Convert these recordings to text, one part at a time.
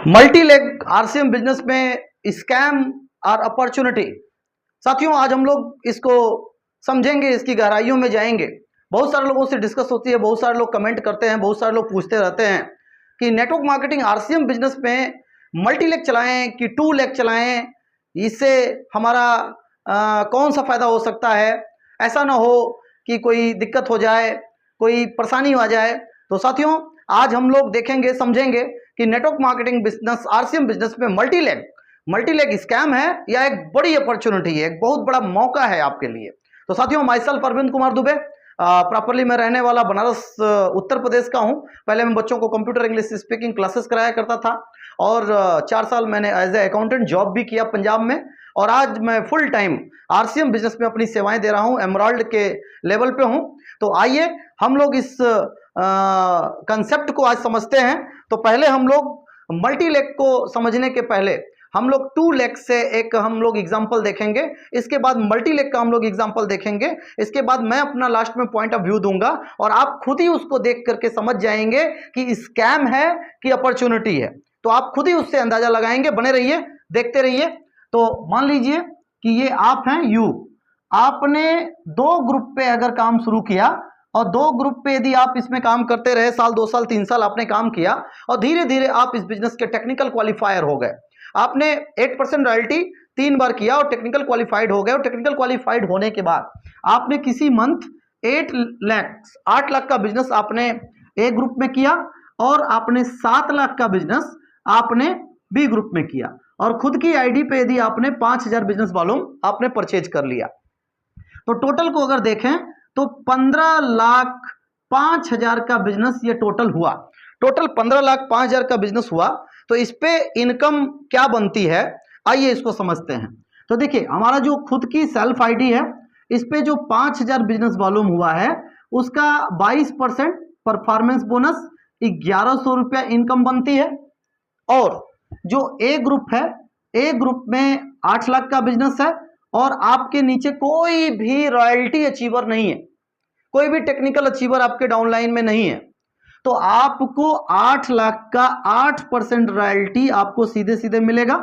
Multi leg RCM business में scam और opportunity. साथियों, आज हम लोग इसको समझेंगे, इसकी गहराइयों में जाएंगे। बहुत सारे लोगों से डिस्कस होती है, बहुत सारे लोग कमेंट करते हैं, बहुत सारे लोग पूछते रहते हैं कि नेटवर्क मार्केटिंग आरसीएम बिजनेस में मल्टी लेग चलाएं कि टू लेग चलाएं, इससे हमारा कौन सा फायदा हो सकता है। ऐसा ना हो कि कोई दिक्कत हो जाए, कोई परेशानी आ जाए। तो साथियों, आज हम लोग देखेंगे, समझेंगे कि network marketing business RCM business में मल्टी लेग स्कैम है या एक बड़ी अपॉर्चुनिटी है, एक बहुत बड़ा मौका है आपके लिए। तो साथियों, my self Arvind Kumar Dubey, properly मैं रहने वाला बनारस उत्तर प्रदेश का हूं। पहले मैं बच्चों को कंप्यूटर इंग्लिश स्पीकिंग क्लासेस कराया करता था और 4 साल मैंने एज ए अकाउंटेंट जॉब भी किया पंजाब में, और आज मैं फुल टाइम आरसीएम बिजनेस में अपनी सेवाएं दे रहा हूं, एमराल्ड के लेवल पे हूं। तो आइए हम लोग इस कंसेप्ट को आज समझते हैं। तो पहले हम लोग मल्टी लेग को समझने के पहले हम लोग टू लेग से एक हम लोग एग्जांपल देखेंगे, इसके बाद मल्टी लेग का हम लोग एग्जांपल देखेंगे, इसके बाद मैं अपना लास्ट में पॉइंट ऑफ व्यू दूंगा और आप खुद ही उसको देख करके समझ जाएंगे कि स्कैम है कि अपॉर्चुनिटी है। तो आप खुद ही उससे अंदाजा लगाएंगे। बने रहिए, देखते रहिए। तो मान लीजिए कि ये आप हैं यू, आपने 2 ग्रुप पे अगर काम शुरू किया और 2 ग्रुप पे यदि आप इसमें काम करते रहे, साल 2 साल 3 साल आपने काम किया और धीरे धीरे आप इस बिजनेस के टेक्निकल क्वालिफायर हो गए। आपने 8% रॉयल्टी 3 बार किया और टेक्निकल क्वालिफाइड हो गए, और टेक्निकल क्वालिफाइड होने के बाद आपने किसी मंथ 8 लाख का बिजनेस आपने ए ग्रुप में किया और आपने 7 लाख का बिजनेस आपने बी ग्रुप में किया, और खुद की आईडी पे यदि आपने 5000 बिजनेस वॉल्यूम आपने परचेज कर लिया। तो टोटल को अगर देखें तो 15,05,000 का बिजनेस ये टोटल हुआ। टोटल 15,05,000 का बिजनेस हुआ। तो इस पे इनकम क्या बनती है, आइए इसको समझते हैं। तो देखिए, हमारा जो खुद की सेल्फ आईडी है, इस पे जो 5,000 बिजनेस वॉल्यूम हुआ है उसका 22% परफॉर्मेंस बोनस 1100 रुपया इनकम बनती है। और जो ए ग्रुप है, ए ग्रुप में 8 लाख का बिजनेस है और आपके नीचे कोई भी रॉयल्टी अचीवर नहीं है, कोई भी टेक्निकल अचीवर आपके डाउनलाइन में नहीं है। तो आपको 8 लाख का 8% रॉयल्टी आपको सीधे सीधे मिलेगा।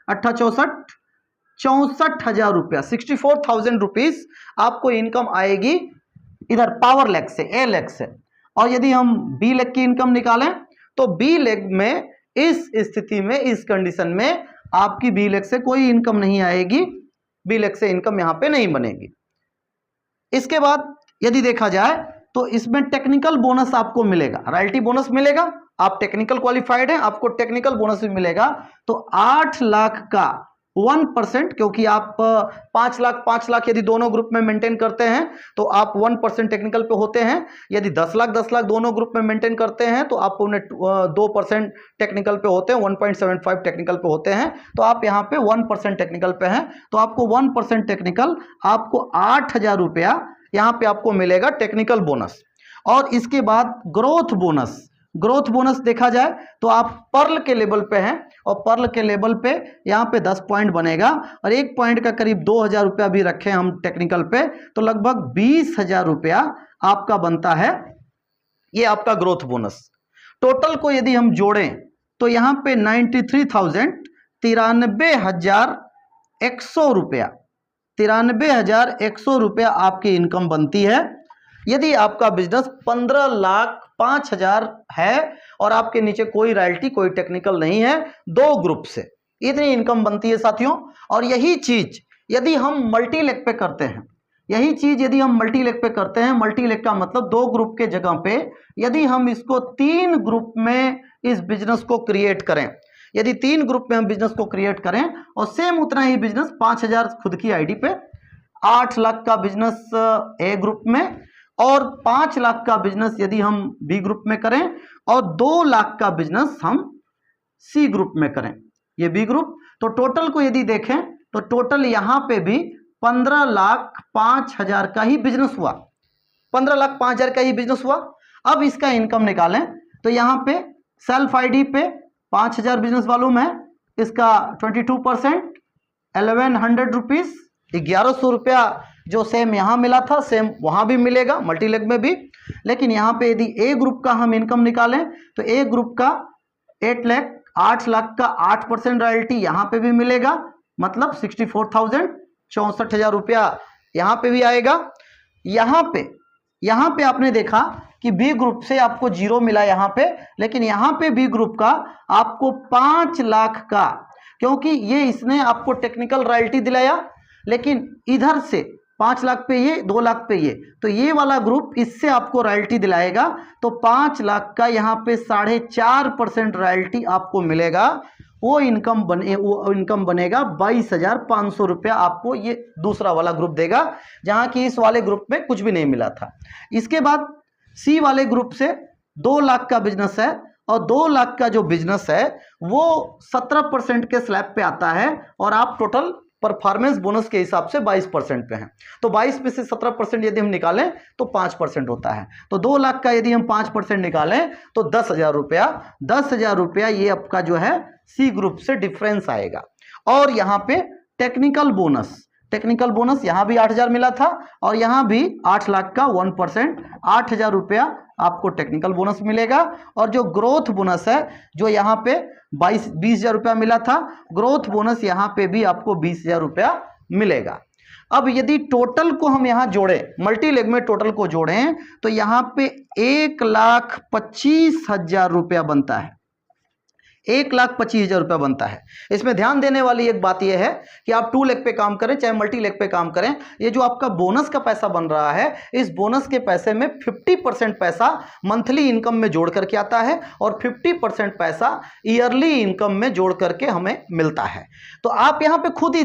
64,000 रुपया, 64,000 रुपीज आपको इनकम आएगी इधर पावर लेग से, ए लेग से। और यदि हम बी लेग की इनकम निकालें तो बी लेग में इस स्थिति में, इस कंडीशन में आपकी बी लेग से कोई इनकम नहीं आएगी, बी लेग से इनकम यहां पे नहीं बनेगी। इसके बाद यदि देखा जाए तो इसमें टेक्निकल बोनस आपको मिलेगा, रॉयल्टी बोनस मिलेगा। आप टेक्निकल क्वालिफाइड हैं, आपको टेक्निकल बोनस भी मिलेगा। तो 8 लाख का 1%, क्योंकि आप 5 लाख यदि दोनों ग्रुप में मेंटेन करते हैं तो आप 1% टेक्निकल पे होते हैं। यदि 10 लाख दोनों ग्रुप में मेंटेन करते हैं तो आप उन्हें 2% टेक्निकल पे होते हैं, 1.75 टेक्निकल पे होते हैं। तो आप यहाँ पे 1% टेक्निकल पे हैं, तो आपको 1% टेक्निकल, आपको 8,000 रुपया यहां पे आपको मिलेगा टेक्निकल बोनस। और इसके बाद ग्रोथ बोनस, ग्रोथ बोनस देखा जाए तो आप पर्ल के लेवल पे हैं और पर्ल के लेवल पे यहां पे 10 पॉइंट बनेगा और 1 पॉइंट का करीब 2,000 रुपया भी रखें हम टेक्निकल पे, तो लगभग 20,000 रुपया आपका बनता है। ये आपका ग्रोथ बोनस। टोटल को यदि हम जोड़ें तो यहां पे 93,100 रुपया, 93,100 रुपया आपकी इनकम बनती है यदि आपका बिजनेस 15,05,000 है और आपके नीचे कोई रॉयल्टी, कोई टेक्निकल नहीं है, 2 ग्रुप से इतनी इनकम बनती है साथियों। और यही चीज यदि हम मल्टी लेग पे करते हैं, यही चीज यदि हम मल्टी लेग पे करते हैं, मल्टी लेग का मतलब 2 ग्रुप के जगह पे यदि हम इसको 3 ग्रुप में इस बिजनेस को क्रिएट करें, यदि 3 ग्रुप में हम बिजनेस को क्रिएट करें और सेम उतना ही बिजनेस 5,000 खुद की आईडी पे, 8 लाख का बिजनेस ए ग्रुप में और 5 लाख का बिजनेस यदि हम बी ग्रुप में करें और 2 लाख का बिजनेस हम सी ग्रुप में करें, ये बी ग्रुप, तो टोटल को यदि देखें तो टोटल यहां पे भी 15,05,000 का ही बिजनेस हुआ, 15,05,000 का ही बिजनेस हुआ। अब इसका इनकम निकालें तो यहां पे सेल्फ आईडी पे 5,000 बिजनेस वॉल्यूम है, इसका 22% 1,100 रुपीज, 1,100 रुपया जो सेम यहां मिला था सेम वहां भी मिलेगा मल्टी लेग में भी। लेकिन यहां पे यदि ए ग्रुप का हम इनकम निकालें तो ए ग्रुप का 8 लाख 8 लाख का 8% रॉयल्टी यहां पे भी मिलेगा, मतलब 64,000, 64,000 रुपया यहां पे भी आएगा। यहां पे आपने देखा कि बी ग्रुप से आपको 0 मिला यहां पे, लेकिन यहां पे बी ग्रुप का आपको 5 लाख का, क्योंकि ये इसने आपको टेक्निकल रॉयल्टी दिलाया, लेकिन इधर से 5 लाख पे ये, 2 लाख पे ये, तो ये वाला ग्रुप इससे आपको रॉयल्टी दिलाएगा, तो 5 लाख का यहाँ पे 4.5% रॉयल्टी आपको मिलेगा। वो इनकम बनेगा 22,500 रुपया आपको ये दूसरा वाला ग्रुप देगा, जहां कि इस वाले ग्रुप में कुछ भी नहीं मिला था। इसके बाद सी वाले ग्रुप से 2 लाख का बिजनेस है, और 2 लाख का जो बिजनेस है वो 17% के स्लैब पे आता है, और आप टोटल परफॉर्मेंस बोनस के हिसाब से 22% पे हैं। तो 22 में से 17% यदि हम निकालें तो 5% होता है। तो 2 लाख का यदि हम 5% निकालें तो 10,000 रुपया, 10,000 रुपया ये आपका जो है सी ग्रुप से डिफरेंस आएगा। और यहाँ पे टेक्निकल बोनस यहाँ भी 8,000 मिला था, और यहाँ भी 8 लाख का 1%, 8,000 रुपया आपको टेक्निकल बोनस मिलेगा। और जो ग्रोथ बोनस है, जो यहाँ पे 20,000 रुपया मिला था, ग्रोथ बोनस यहाँ पे भी आपको 20,000 रुपया मिलेगा। अब यदि टोटल को हम यहाँ जोड़ें, मल्टी लेग में टोटल को जोड़ें, तो यहाँ पे 1,25,000 रुपया बनता है, 1,25,000 रुपया बनता है। इसमें ध्यान देने वाली एक बात यह है कि आप 2 लेग पे काम करें चाहे मल्टी लेग पे काम करें, ये जो आपका बोनस का पैसा बन रहा है, इस बोनस के पैसे में 50% पैसा मंथली इनकम में जोड़ करके आता है, और 50% पैसा ईयरली इनकम में जोड़ करके हमें मिलता है। तो आप यहाँ पे खुद ही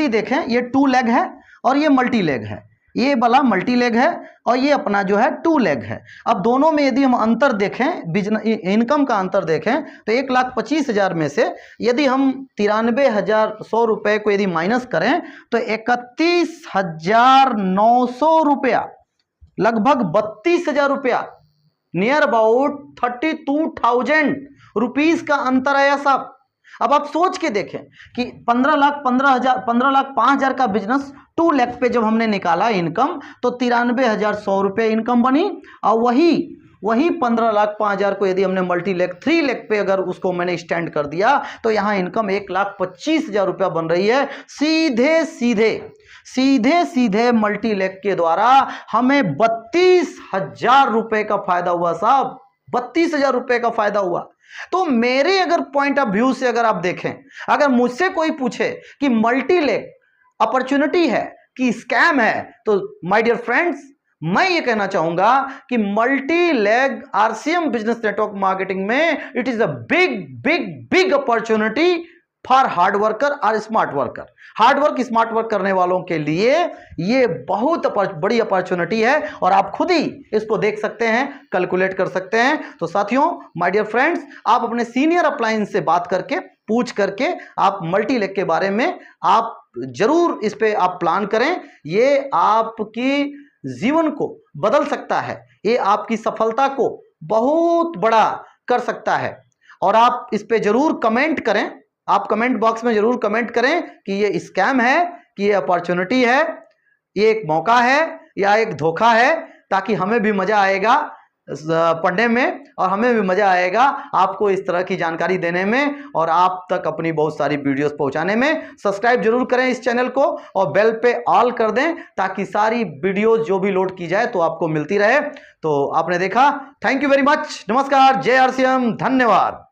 देखें, ये 2 लेग है और ये मल्टी लेग है, ये वाला मल्टी लेग है और ये अपना जो है 2 लेग है। अब दोनों में यदि हम अंतर देखें, बिजनेस इनकम का अंतर देखें, तो 1,25,000 में से यदि हम 93,100 रुपए को यदि माइनस करें तो 31,900 रुपया, लगभग 32,000 रुपया, नियर अबाउट 32,000 रुपीज का अंतर आया साहब। अब आप सोच के देखें कि 15,05,000 का बिजनेस 2 लाख पे जब हमने निकाला इनकम, तो 93,100 रुपये इनकम बनी, और वही 15,05,000 को यदि हमने मल्टी लेग 3 लाख पे अगर उसको मैंने स्टैंड कर दिया, तो यहाँ इनकम 1,25,000 रुपया बन रही है। सीधे मल्टी लेग के द्वारा हमें 32,000 रुपए का फायदा हुआ साहब, 32,000 रुपए का फायदा हुआ। तो मेरे अगर पॉइंट ऑफ व्यू से अगर आप देखें, अगर मुझसे कोई पूछे कि मल्टी लेग अपॉर्चुनिटी है कि स्कैम है, तो माय डियर फ्रेंड्स, मैं ये कहना चाहूंगा कि multi leg RCM business network marketing में it is a big opportunity for hard worker और स्मार्ट वर्कर। स्मार्ट वर्क करने वालों के लिए ये बहुत बड़ी अपॉर्चुनिटी है, और आप खुद ही इसको देख सकते हैं, कैलकुलेट कर सकते हैं। तो साथियों, माय डियर फ्रेंड्स, आप अपने सीनियर अप्लायंस से बात करके, पूछ करके आप मल्टी लेग के बारे में आप जरूर इस पे आप प्लान करें। ये आपकी जीवन को बदल सकता है, ये आपकी सफलता को बहुत बड़ा कर सकता है। और आप इस पे जरूर कमेंट करें, आप कमेंट बॉक्स में जरूर कमेंट करें कि ये स्कैम है, कि ये अपॉर्चुनिटी है, ये एक मौका है या एक धोखा है, ताकि हमें भी मजा आएगा पढ़ने में, और हमें भी मजा आएगा आपको इस तरह की जानकारी देने में, और आप तक अपनी बहुत सारी वीडियोस पहुंचाने में। सब्सक्राइब जरूर करें इस चैनल को, और बेल पे ऑल कर दें, ताकि सारी वीडियोस जो भी लोड की जाए तो आपको मिलती रहे। तो आपने देखा, थैंक यू वेरी मच, नमस्कार, जय आरसीएम, धन्यवाद।